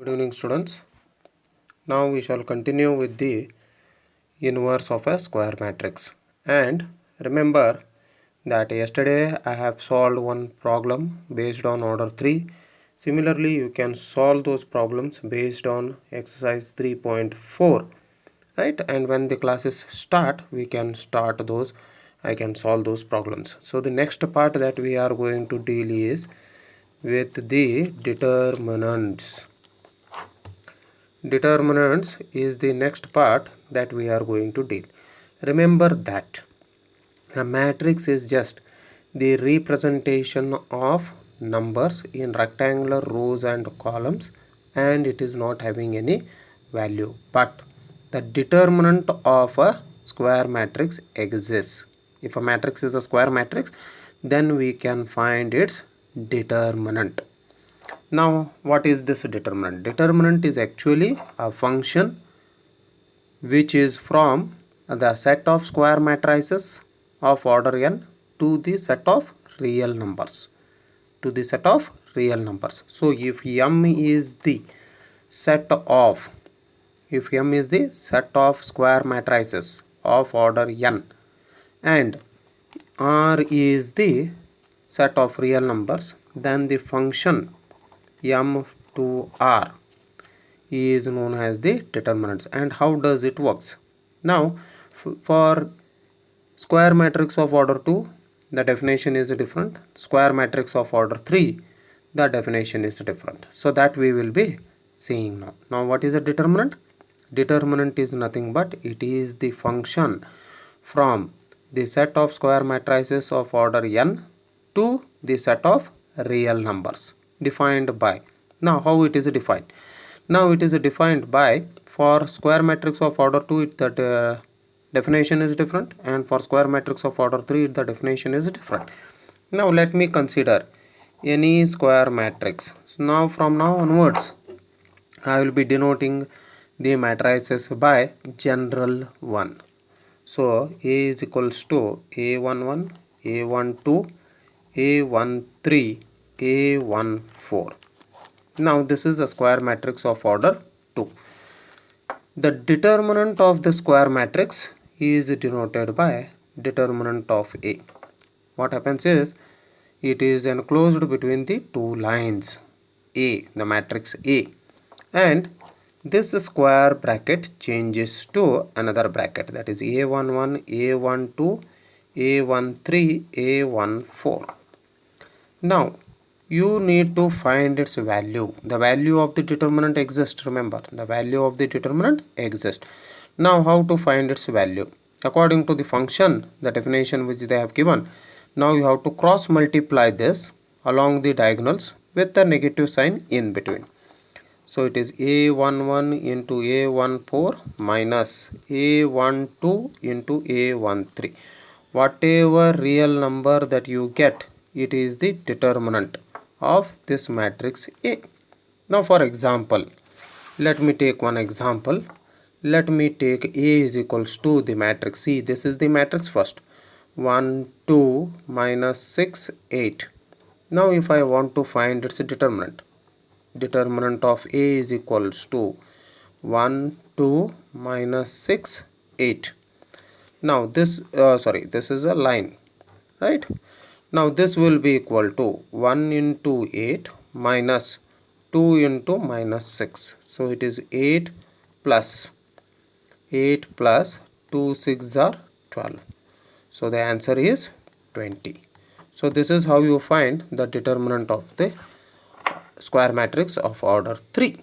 Good evening, students. Now we shall continue with the inverse of a square matrix. And remember that yesterday I have solved one problem based on order 3. Similarly, you can solve those problems based on exercise 3.4. Right? And when the classes start, we can start those. I can solve those problems. So the next part that we are going to deal is with the determinants. Determinants is the next part that we are going to deal. Remember that a matrix is just the representation of numbers in rectangular rows and columns, and it is not having any value. But the determinant of a square matrix exists. If a matrix is a square matrix, then we can find its determinant. Now, what is this determinant? Determinant is actually a function which is from the set of square matrices of order n to the set of real numbers. So, if m is the set of square matrices of order n and r is the set of real numbers, then the function m to r is known as the determinants. And how does it works? Now for square matrix of order 2, the definition is different. Square matrix of order 3, the definition is different. So that we will be seeing now. Now what is a determinant? Determinant is nothing but it is the function from the set of square matrices of order n to the set of real numbers defined by. Now how it is defined? Now it is defined by, for square matrix of order 2 that definition is different, and for square matrix of order 3 the definition is different. Now let me consider any square matrix. So now from now onwards I will be denoting the matrices by general one. So A is equals to A11, A12, A13, A14. Now this is the square matrix of order 2. The determinant of the square matrix is denoted by determinant of A. What happens is, it is enclosed between the two lines A, the matrix A, and this square bracket changes to another bracket, that is A11, A12, A13, A14. Now you need to find its value. The value of the determinant exists. Remember, the value of the determinant exists. Now how to find its value? According to the function, the definition which they have given, now you have to cross multiply this along the diagonals with the negative sign in between. So it is A11 into A14 minus A12 into A13. Whatever real number that you get, it is the determinant of this matrix A. Now for example, let me take one example. Let me take A is equals to the matrix C. This is the matrix first. 1, 2, minus 6, 8. Now if I want to find its determinant of A is equals to 1, 2, minus 6, 8. Now this this is a line, right? Now this will be equal to 1 into 8 minus 2 into minus 6. So it is 8 plus 2 6 are 12. So the answer is 20. So this is how you find the determinant of the square matrix of order 3.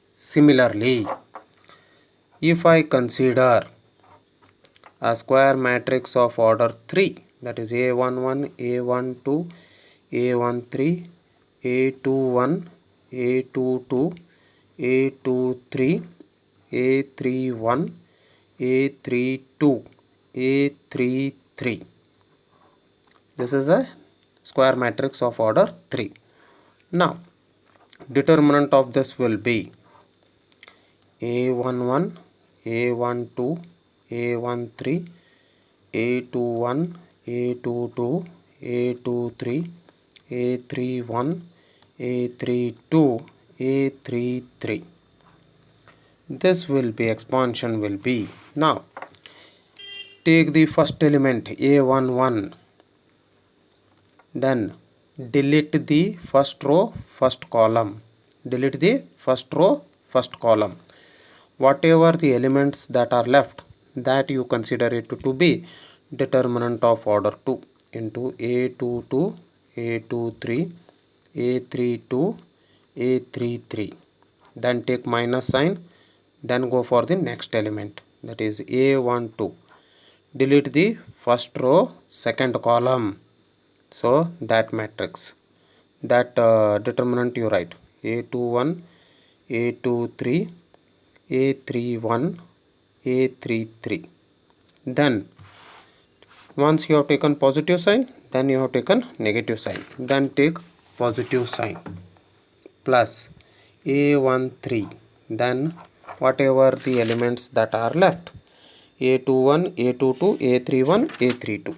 Similarly, if I consider a square matrix of order 3, that is A11, A12, A13, A21, A22, A23, A31, A32, A33. This is a square matrix of order 3. Now determinant of this will be A11, A12, A13, A21, A22, A23, A31, A32, A33. This will be expansion will be, now take the first element A11, then delete the first row first column, delete the first row first column. Whatever the elements that are left, that you consider it to be determinant of order 2 into A22, A23, A32, A33. Then take minus sign, then go for the next element, that is A12. Delete the first row second column. So that matrix, that determinant you write A21, A23, A31, A33. Then once you have taken positive sign, then you have taken negative sign, then take positive sign plus A13, then whatever the elements that are left, A21, A22, A31, A32,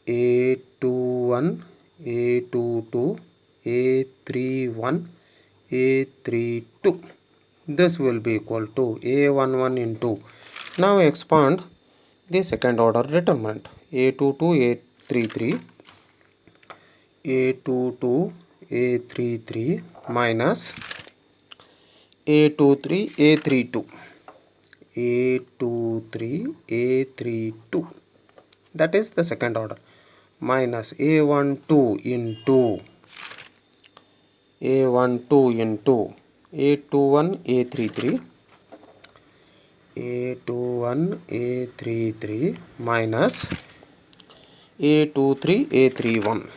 A21, A22, A31, A32. This will be equal to A11 into, now expand the second order determinant, A22, A33, A22, A33 minus A23, A32, A23, A32, that is the second order, minus A12 into A12 into A21, A33, A21, A33 minus A23, A31,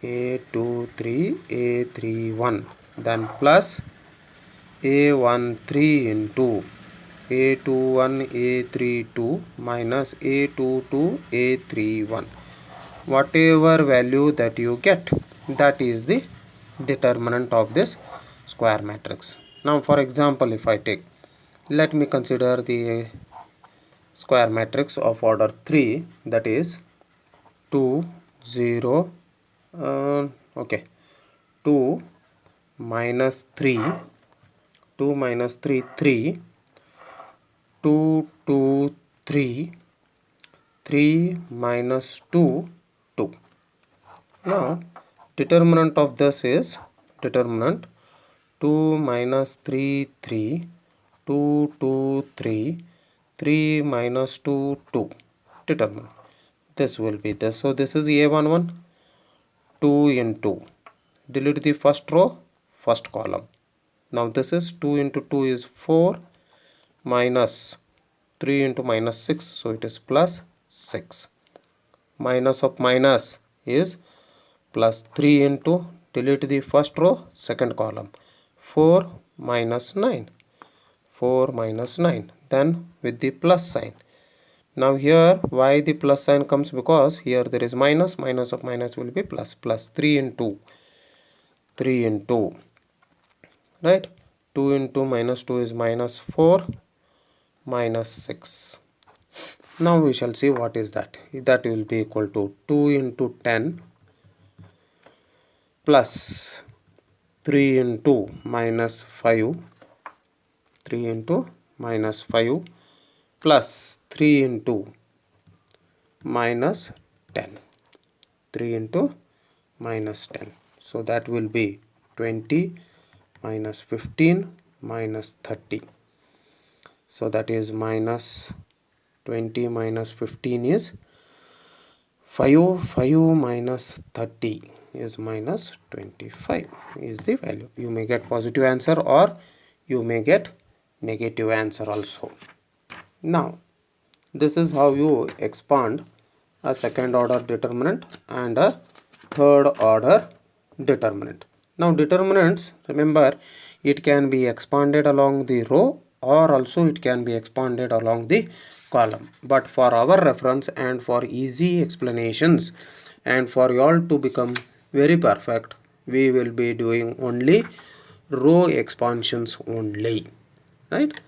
A23, A31, then plus A13 into A21, A32 minus A22, A31. Whatever value that you get, that is the determinant of this square matrix. Now for example, if I take, let me consider the square matrix of order 3, that is 2, 0, okay, 2 minus 3, 2 minus 3, 3, 2, 2, 3, 3 minus 2, 2. Now determinant of this is determinant 2 minus 3, 3, 2, 2, 3, 3 minus 2, 2. Determinant. This will be this. So this is A11, 2 into, delete the first row first column. Now this is 2 into 2 is 4, minus 3 into minus 6, so it is plus 6. Minus of minus is plus 3 into, delete the first row second column, 4 minus 9, 4 minus 9, then with the plus sign. Now here why the plus sign comes, because here there is minus, minus of minus will be plus, plus 3 into, 3 into, right, 2 into minus 2 is minus 4, minus 6. Now we shall see what is that. That will be equal to 2 into 10 plus 3 into minus 5, 3 into minus 5 plus 3 into minus 10, 3 into minus 10. So that will be 20 minus 15 minus 30. So that is minus 20 minus 15 is 5, 5 minus 30 is minus 25 is the value. You may get positive answer or you may get negative answer also. Now this is how you expand a second order determinant and a third order determinant. Now determinants, remember, it can be expanded along the row or also it can be expanded along the column. But for our reference and for easy explanations and for you all to become very perfect, we will be doing only row expansions only, right?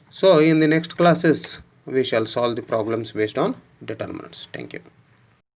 So in the next classes we shall solve the problems based on determinants. Thank you.